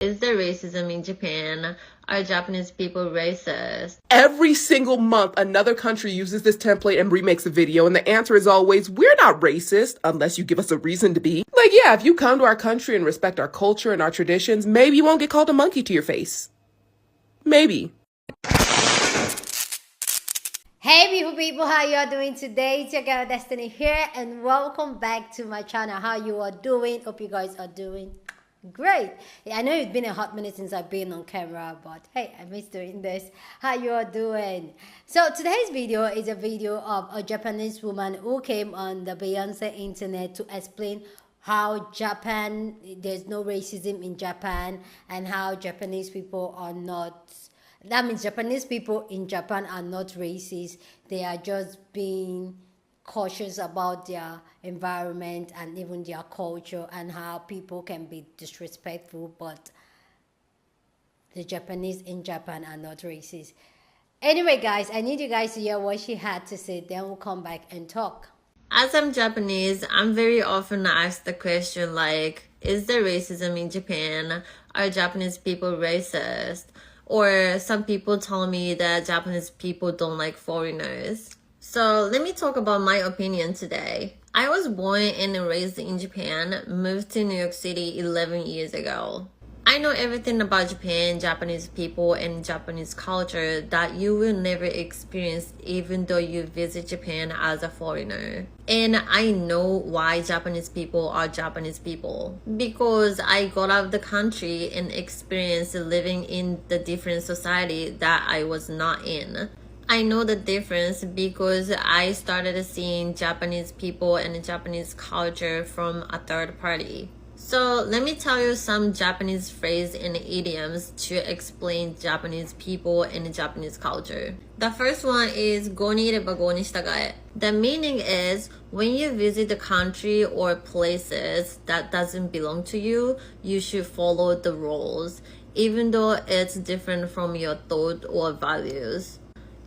Is there racism in Japan? Are Japanese people racist? Every single month, another country uses this template and remakes a video, and the answer is always, we're not racist, unless you give us a reason to be. Like, yeah, if you come to our country and respect our culture and our traditions, maybe you won't get called a monkey to your face. Maybe. Hey beautiful people, how you are doing today? It's your girl Destiny here, and welcome back to my channel. How you are doing? Hope you guys are doing great. I know it's been a hot minute since I've been on camera, but hey, I miss doing this. How you are doing? So today's video is a video of a Japanese woman who came on the Beyonce internet to explain how Japan, there's no racism in Japan, and how Japanese people are not, that means Japanese people in Japan are not racist. They are just being cautious about their environment and even their culture, and how people can be disrespectful, but the Japanese in Japan are not racist. Anyway guys, I need you guys to hear what she had to say, then we'll come back and talk. As I'm Japanese, I'm very often asked the question like, is there racism in Japan? Are Japanese people racist? Or some people tell me that Japanese people don't like foreigners. So let me talk about my opinion today. I was born and raised in Japan, moved to New York City 11 years ago. I know everything about Japan, Japanese people, and Japanese culture that you will never experience even though you visit Japan as a foreigner. And I know why Japanese people are Japanese people. Because I got out of the country and experienced living in the different society that I was not in. I know the difference because I started seeing Japanese people and Japanese culture from a third party. So let me tell you some Japanese phrases and idioms to explain Japanese people and Japanese culture. The first one is go ni ireba go ni shitagae. The meaning is when you visit the country or places that doesn't belong to you, you should follow the rules, even though it's different from your thought or values.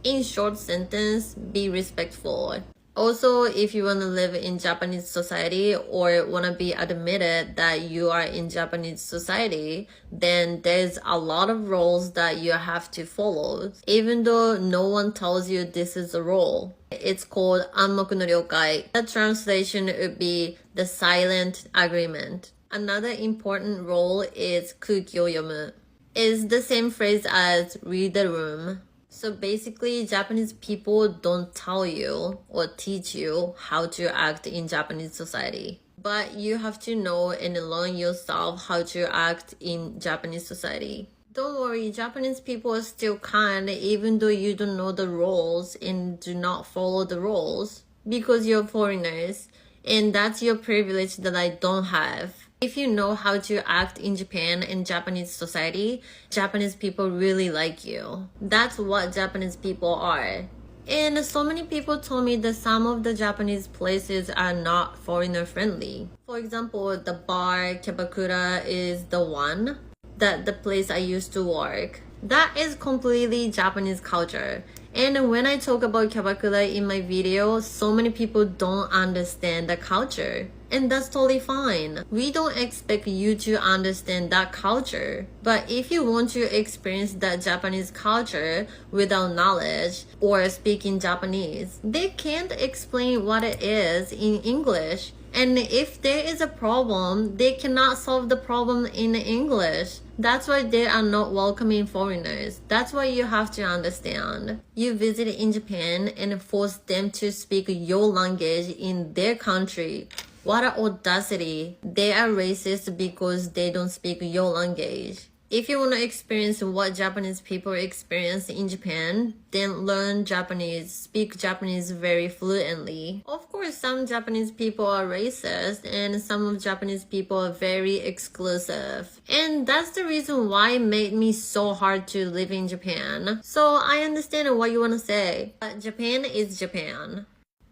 In short sentence, be respectful. Also, if you want to live in Japanese society or want to be admitted that you are in Japanese society, then there's a lot of rules that you have to follow, even though no one tells you this is a rule. It's called Anmoku no Ryokai. The translation would be the silent agreement. Another important rule is kuki o yomu. It's the same phrase as read the room. So basically, Japanese people don't tell you or teach you how to act in Japanese society. But you have to know and learn yourself how to act in Japanese society. Don't worry, Japanese people are still kind even though you don't know the rules and do not follow the rules because you're foreigners. And that's your privilege that I don't have. If you know how to act in Japan and Japanese society, Japanese people really like you. That's what Japanese people are. And so many people told me that some of the Japanese places are not foreigner friendly. For example, the bar Kebakura is the one that the place I used to work. That is completely Japanese culture. And when I talk about Kebakura in my video, so many people don't understand the culture. And that's totally fine. We don't expect you to understand that culture. But if you want to experience that Japanese culture without knowledge or speaking Japanese, they can't explain what it is in English. And if there is a problem, they cannot solve the problem in English. That's why they are not welcoming foreigners. That's why you have to understand. You visit in Japan and force them to speak your language in their country. What an audacity. They are racist because they don't speak your language. If you want to experience what Japanese people experience in Japan, then learn Japanese, speak Japanese very fluently. Of course, some Japanese people are racist and some of Japanese people are very exclusive. And that's the reason why it made me so hard to live in Japan. So I understand what you want to say. But Japan is Japan.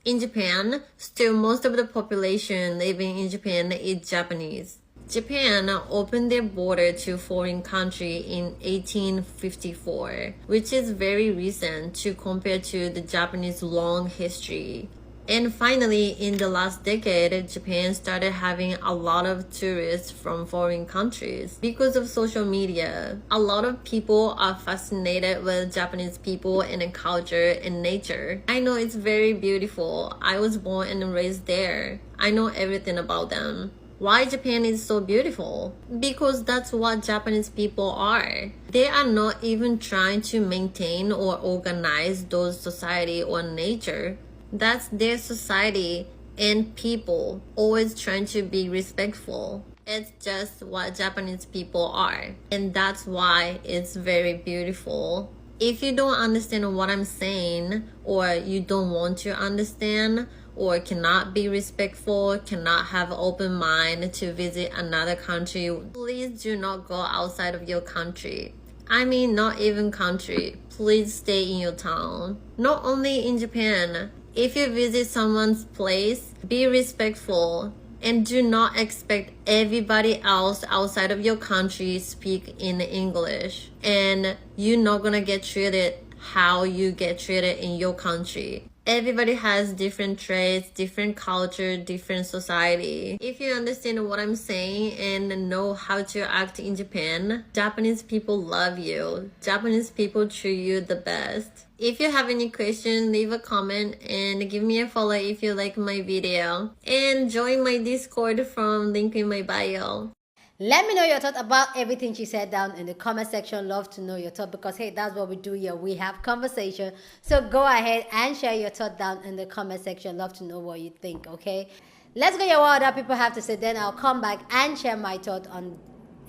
In Japan, still most of the population living in Japan is Japanese. Japan opened their border to foreign country in 1854, which is very recent to compare to the Japanese long history. And finally, in the last decade, Japan started having a lot of tourists from foreign countries because of social media. A lot of people are fascinated with Japanese people and culture and nature. I know it's very beautiful. I was born and raised there. I know everything about them. Why Japan is so beautiful? Because that's what Japanese people are. They are not even trying to maintain or organize those society or nature. That's their society and people, always trying to be respectful. It's just what Japanese people are. And that's why it's very beautiful. If you don't understand what I'm saying, or you don't want to understand, or cannot be respectful, cannot have open mind to visit another country, please do not go outside of your country. I mean, not even country. Please stay in your town. Not only in Japan. If you visit someone's place, be respectful and do not expect everybody else outside of your country speak in English. And you're not gonna get treated how you get treated in your country. Everybody has different traits, different culture, different society. If you understand what I'm saying and know how to act in Japan, Japanese people love you. Japanese people treat you the best. If you have any question, leave a comment and give me a follow if you like my video. And join my Discord from link in my bio. Let me know your thoughts about everything she said down in the comment section. Love to know your thoughts because, hey, that's what we do here. We have conversation. So go ahead and share your thoughts down in the comment section. Love to know what you think, okay? Let's go hear what other people have to say. Then I'll come back and share my thoughts on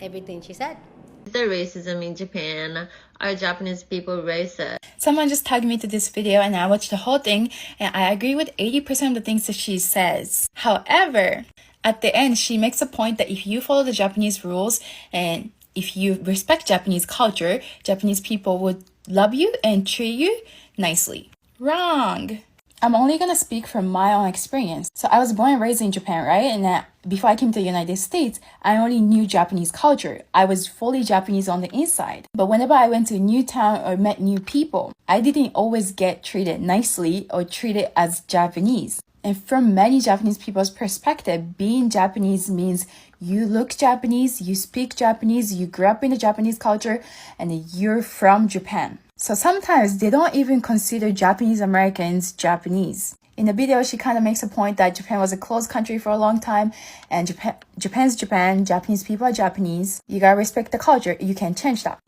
everything she said. The racism in Japan. Are Japanese people racist? Someone just tagged me to this video and I watched the whole thing and I agree with 80% of the things that she says. However, at the end, she makes a point that if you follow the Japanese rules and if you respect Japanese culture, Japanese people would love you and treat you nicely. Wrong. I'm only going to speak from my own experience. So I was born and raised in Japan, right? And before I came to the United States, I only knew Japanese culture. I was fully Japanese on the inside. But whenever I went to a new town or met new people, I didn't always get treated nicely or treated as Japanese. And from many Japanese people's perspective, being Japanese means you look Japanese, you speak Japanese, you grew up in the Japanese culture, and you're from Japan. So sometimes they don't even consider Japanese Americans Japanese. In the video, she kind of makes a point that Japan was a closed country for a long time, and Japan's Japan, Japanese people are Japanese. You gotta respect the culture, you can't change that.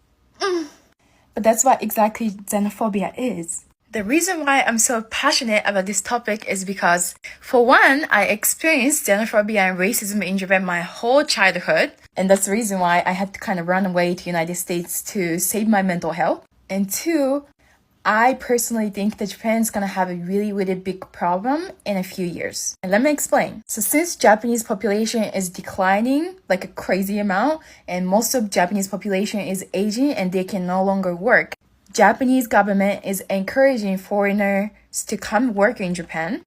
But that's what exactly xenophobia is. The reason why I'm so passionate about this topic is because, for one, I experienced xenophobia and racism in Japan my whole childhood. And that's the reason why I had to kind of run away to the United States to save my mental health. And two, I personally think that Japan is going to have a really, really big problem in a few years. And let me explain. So since Japanese population is declining like a crazy amount, and most of Japanese population is aging and they can no longer work, Japanese government is encouraging foreigners to come work in Japan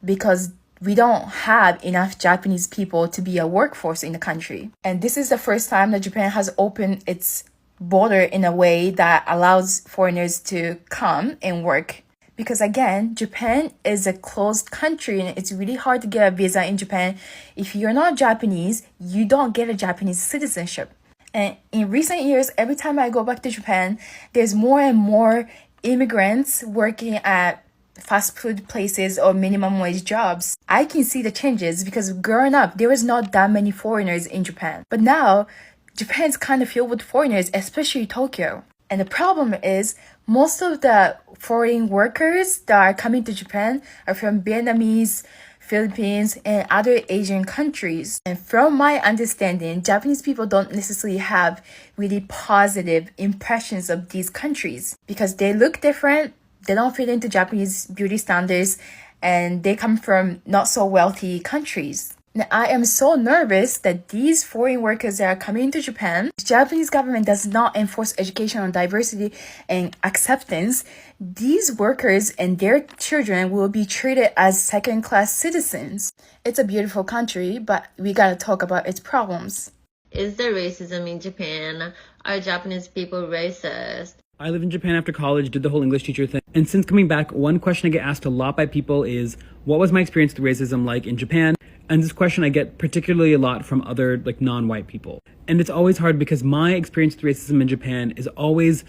because we don't have enough Japanese people to be a workforce in the country. And this is the first time that Japan has opened its border in a way that allows foreigners to come and work. Because again, Japan is a closed country and it's really hard to get a visa in Japan. If you're not Japanese, you don't get a Japanese citizenship. And in recent years, every time I go back to Japan, there's more and more immigrants working at fast food places or minimum wage jobs. I can see the changes because growing up, there was not that many foreigners in Japan. But now, Japan's kind of filled with foreigners, especially Tokyo. And the problem is, most of the foreign workers that are coming to Japan are from Vietnamese, Philippines, and other Asian countries. And from my understanding, Japanese people don't necessarily have really positive impressions of these countries because they look different, they don't fit into Japanese beauty standards, and they come from not so wealthy countries. Now, I am so nervous that these foreign workers that are coming to Japan, the Japanese government does not enforce education on diversity and acceptance. These workers and their children will be treated as second-class citizens. It's a beautiful country, but we gotta talk about its problems. Is there racism in Japan? Are Japanese people racist? I lived in Japan after college, did the whole English teacher thing. And since coming back, one question I get asked a lot by people is, what was my experience with racism like in Japan? And this question I get particularly a lot from other non-white people. And it's always hard because my experience with racism in Japan is always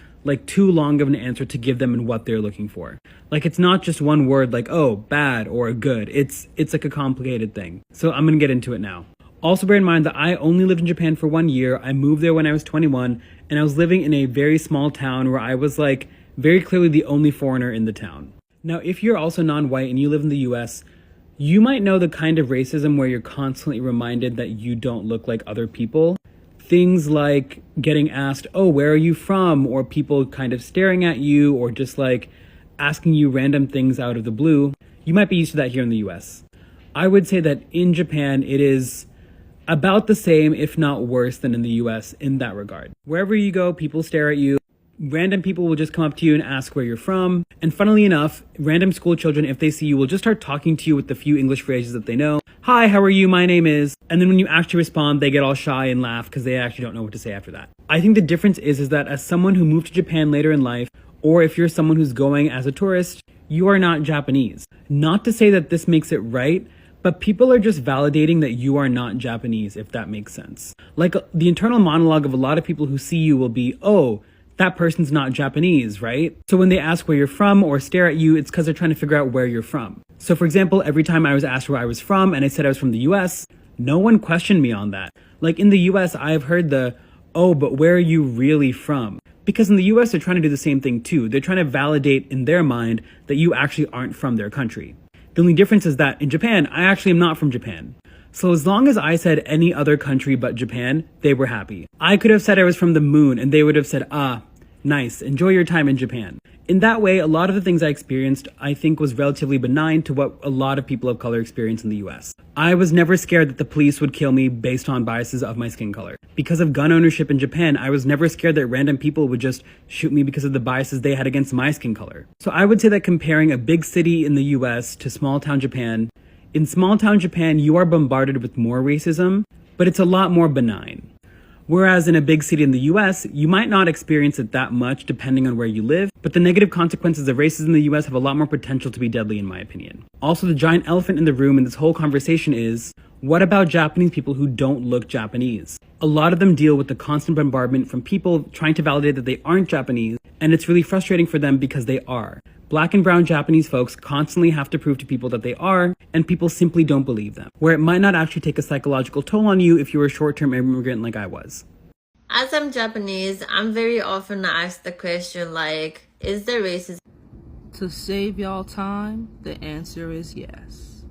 too long of an answer to give them and what they're looking for. It's not just one word oh, bad or good. It's a complicated thing. So I'm gonna get into it now. Also bear in mind that I only lived in Japan for 1 year. I moved there when I was 21, and I was living in a very small town where I was very clearly the only foreigner in the town. Now, if you're also non-white and you live in the US, you might know the kind of racism where you're constantly reminded that you don't look like other people. Things like getting asked, oh, where are you from? Or people kind of staring at you, or just asking you random things out of the blue. You might be used to that here in the US. I would say that in Japan, it is about the same, if not worse, than in the US in that regard. Wherever you go, people stare at you. Random people will just come up to you and ask where you're from. And funnily enough, random school children, if they see you, will just start talking to you with the few English phrases that they know. Hi, how are you? My name is... And then when you actually respond, they get all shy and laugh because they actually don't know what to say after that. I think the difference is that as someone who moved to Japan later in life, or if you're someone who's going as a tourist, you are not Japanese. Not to say that this makes it right, but people are just validating that you are not Japanese, if that makes sense. The internal monologue of a lot of people who see you will be, oh, that person's not Japanese, right? So when they ask where you're from or stare at you, it's because they're trying to figure out where you're from. So for example, every time I was asked where I was from and I said I was from the US, no one questioned me on that. In the US, I've heard the, oh, but where are you really from? Because in the US, they're trying to do the same thing too. They're trying to validate in their mind that you actually aren't from their country. The only difference is that in Japan, I actually am not from Japan. So as long as I said any other country but Japan, they were happy. I could have said I was from the moon and they would have said, ah, nice, enjoy your time in Japan. In that way, a lot of the things I experienced, I think, was relatively benign to what a lot of people of color experience in the US. I was never scared that the police would kill me based on biases of my skin color. Because of gun ownership in Japan, I was never scared that random people would just shoot me because of the biases they had against my skin color. So I would say that comparing a big city in the US to small town Japan, in small town Japan, you are bombarded with more racism, but it's a lot more benign. Whereas in a big city in the US, you might not experience it that much depending on where you live, but the negative consequences of racism in the US have a lot more potential to be deadly in my opinion. Also, the giant elephant in the room in this whole conversation is, what about Japanese people who don't look Japanese? A lot of them deal with the constant bombardment from people trying to validate that they aren't Japanese, and it's really frustrating for them because they are. Black and brown Japanese folks constantly have to prove to people that they are, and people simply don't believe them. Where it might not actually take a psychological toll on you if you were a short-term immigrant like I was. As I'm Japanese, I'm very often asked the question is there racism? To save y'all time, the answer is yes.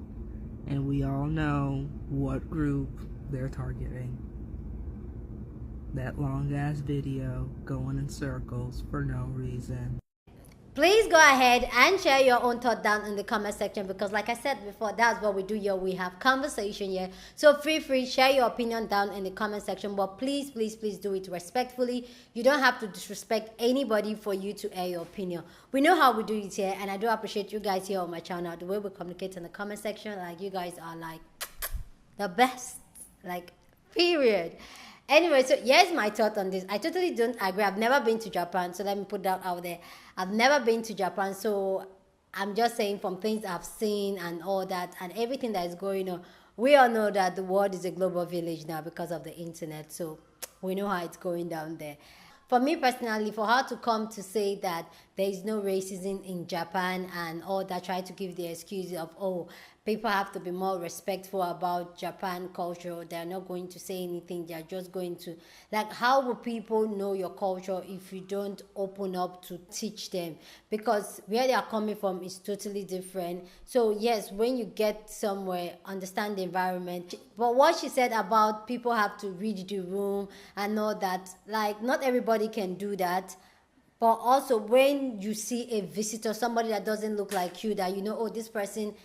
And we all know what group they're targeting. That long-ass video going in circles for no reason. Please go ahead and share your own thought down in the comment section, because like I said before, that's what we do here. We have conversation here. So feel free, share your opinion down in the comment section, but please, please, please do it respectfully. You don't have to disrespect anybody for you to air your opinion. We know how we do it here, and I do appreciate you guys here on my channel. The way we communicate in the comment section, you guys are the best, period. Anyway, so here's my thought on this. I totally don't agree. I've never been to Japan, so let me put that out there. I've never been to Japan, so I'm just saying from things I've seen and all that and everything that is going on. We all know that the world is a global village now because of the internet, so we know how it's going down there. For me personally, for her to come to say that there is no racism in Japan and all that, try to give the excuse of, oh, people have to be more respectful about Japan culture. They're not going to say anything. They're just going to, how will people know your culture if you don't open up to teach them? Because where they are coming from is totally different. So yes, when you get somewhere, understand the environment. But what she said about people have to read the room and all that, not everybody can do that. But also when you see a visitor, somebody that doesn't look like you, that you know, oh, this person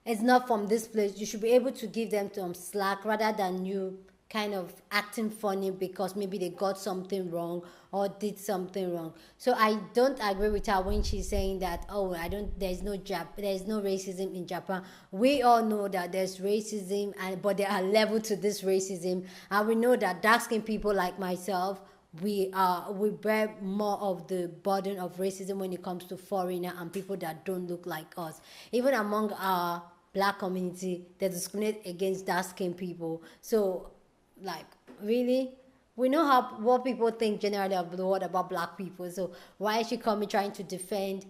is not from this place, you should be able to give them some slack rather than you kind of acting funny because maybe they got something wrong or did something wrong. So I don't agree with her when she's saying that, oh, there's no racism in Japan. We all know that there's racism, but there are levels to this racism, and we know that dark-skinned people like myself, we bear more of the burden of racism when it comes to foreigner and people that don't look like us. Even among our black community, they discriminate against dark skinned people. So, like, really, we know how what people think generally of the world about black people. So why is she coming trying to defend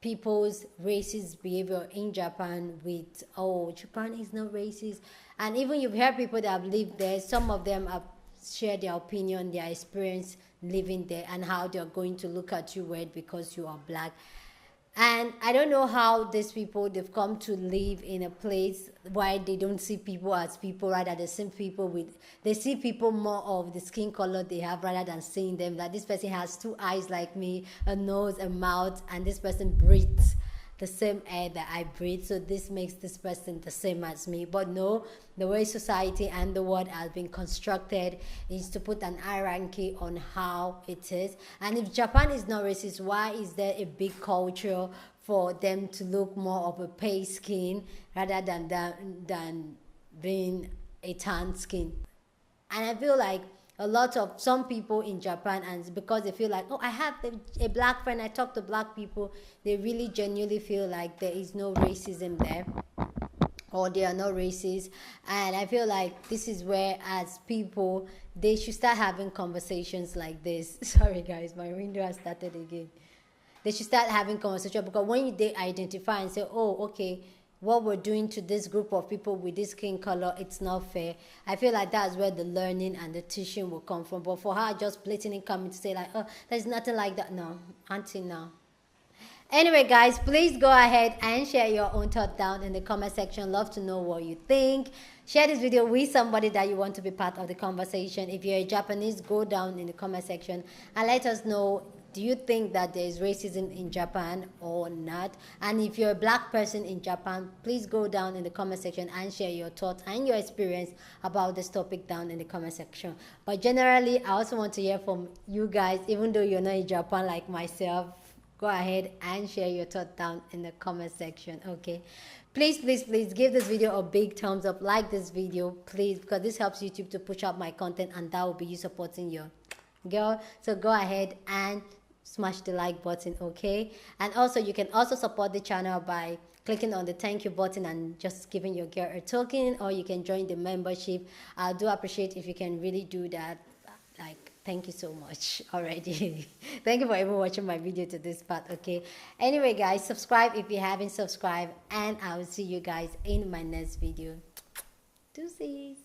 people's racist behavior in Japan with, oh, Japan is not racist? And even you've heard people that have lived there, some of them have shared their opinion, their experience living there, and how they're going to look at you weird because you are black. And I don't know how these people, they've come to live in a place why they don't see people as people, rather they see people with, they see people more of the skin color they have rather than seeing them. Like, this person has two eyes like me, a nose, a mouth, and this person breathes the same air that I breathe, so this makes this person the same as me. But no, the way society and the world has been constructed is to put an hierarchy on how it is. And if Japan is not racist, why is there a big culture for them to look more of a pale skin rather than being a tan skin? And I feel like a lot of some people in Japan, and because they feel like, oh, I have a black friend, I talk to black people, they really genuinely feel like there is no racism there, or they are not racist. And I feel like this is where, as people, they should start having conversations like this. Sorry guys, my window has started again. They should start having conversation, because when they identify and say, oh, okay, what we're doing to this group of people with this skin color, it's not fair. I feel like that's where the learning and the teaching will come from. But for her just blatantly coming to say like, oh, there's nothing like that, no, auntie, no. Anyway guys, please go ahead and share your own thought down in the comment section. Love to know what you think. Share this video with somebody that you want to be part of the conversation. If you're a Japanese, go down in the comment section and let us know, do you think that there is racism in Japan or not? And if you're a black person in Japan, please go down in the comment section and share your thoughts and your experience about this topic down in the comment section. But generally, I also want to hear from you guys, even though you're not in Japan like myself. Go ahead and share your thoughts down in the comment section, okay? Please, please, please give this video a big thumbs up. Like this video, please, because this helps YouTube to push out my content, and that will be you supporting your girl. So go ahead and smash the like button, okay? And also, you can also support the channel by clicking on the thank you button and just giving your girl a token, or you can join the membership. I do appreciate if you can really do that. Like, thank you so much already. Thank you for even watching my video to this part, okay? Anyway guys, subscribe if you haven't subscribed, and I will see you guys in my next video. Deuces.